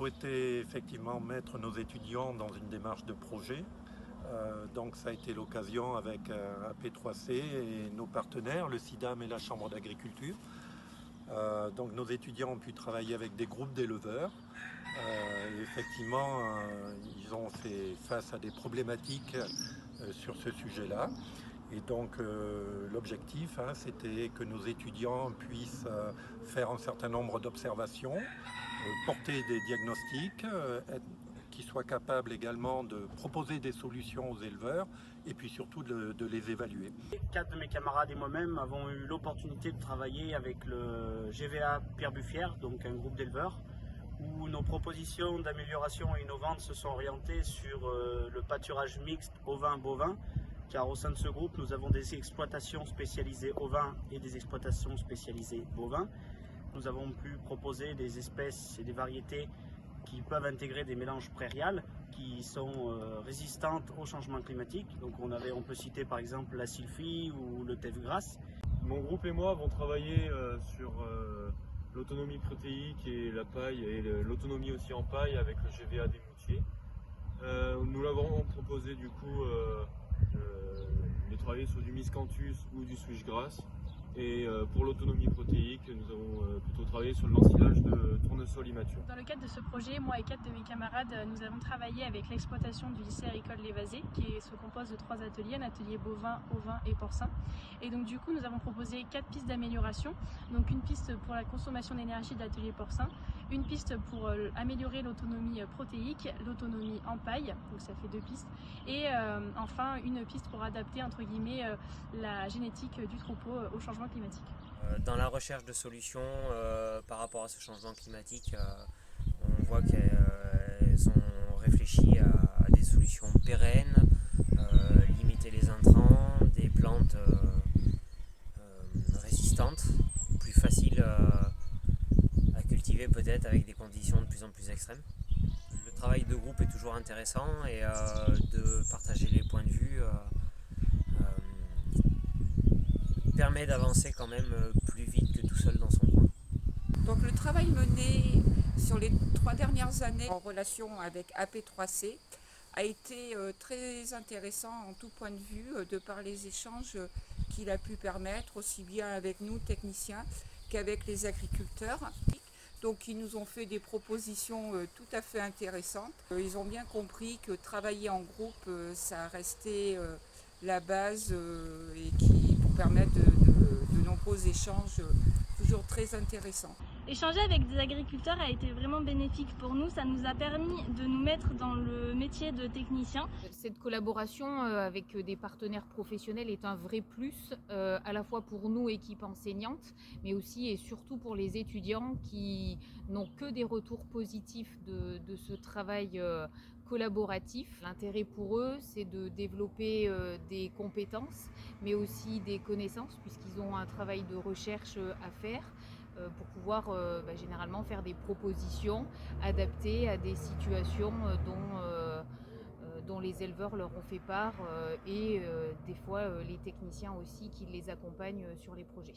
souhaité effectivement mettre nos étudiants dans une démarche de projet. Donc ça a été l'occasion avec AP3C et nos partenaires, le CIDAM et la Chambre d'agriculture. Donc nos étudiants ont pu travailler avec des groupes d'éleveurs. Effectivement, ils ont fait face à des problématiques sur ce sujet-là. Et donc l'objectif, c'était que nos étudiants puissent faire un certain nombre d'observations, porter des diagnostics, qu'ils soient capables également de proposer des solutions aux éleveurs et puis surtout de les évaluer. 4 de mes camarades et moi-même avons eu l'opportunité de travailler avec le GVA Pierre Buffière, donc un groupe d'éleveurs, où nos propositions d'amélioration innovantes se sont orientées sur le pâturage mixte ovin-bovin, car au sein de ce groupe, nous avons des exploitations spécialisées ovins et des exploitations spécialisées bovins. Nous avons pu proposer des espèces et des variétés qui peuvent intégrer des mélanges prairiales qui sont résistantes au changement climatique. Donc on peut citer par exemple la sylphie ou le teff grasse. Mon groupe et moi avons travaillé sur l'autonomie protéique et la paille et l'autonomie aussi en paille avec le GVA des Moutiers. Nous l'avons proposé du coup de travailler sur du miscanthus ou du switchgrass. Et pour l'autonomie protéique, nous avons plutôt travaillé sur l'ensilage de tournesol immature. Dans le cadre de ce projet, moi et 4 de mes camarades, nous avons travaillé avec l'exploitation du lycée agricole Lévasé, qui se compose de 3 ateliers, un atelier bovin, ovin et porcin. Et donc du coup, nous avons proposé 4 pistes d'amélioration. Donc une piste pour la consommation d'énergie de l'atelier porcin, une piste pour améliorer l'autonomie protéique, l'autonomie en paille, donc ça fait 2 pistes, et enfin une piste pour adapter entre guillemets la génétique du troupeau au changement climatique. Dans la recherche de solutions par rapport à ce changement climatique, on voit qu'elles ont réfléchi à des solutions pérennes, limiter les intrants, des plantes résistantes, plus faciles à cultiver peut-être avec des conditions de plus en plus extrêmes. Le travail de groupe est toujours intéressant et de partager les points de vue permet d'avancer quand même plus vite que tout seul dans son coin. Donc le travail mené sur les 3 dernières années en relation avec AP3C a été très intéressant en tout point de vue de par les échanges qu'il a pu permettre aussi bien avec nous techniciens qu'avec les agriculteurs. Donc ils nous ont fait des propositions tout à fait intéressantes. Ils ont bien compris que travailler en groupe, ça restait la base et qui pour permettre de nombreux échanges toujours très intéressants. Échanger avec des agriculteurs a été vraiment bénéfique pour nous, ça nous a permis de nous mettre dans le métier de technicien. Cette collaboration avec des partenaires professionnels est un vrai plus, à la fois pour nous, équipe enseignante, mais aussi et surtout pour les étudiants qui n'ont que des retours positifs de ce travail collaboratif. L'intérêt pour eux, c'est de développer des compétences, mais aussi des connaissances, puisqu'ils ont un travail de recherche à faire pour pouvoir généralement faire des propositions adaptées à des situations dont les éleveurs leur ont fait part et des fois les techniciens aussi qui les accompagnent sur les projets.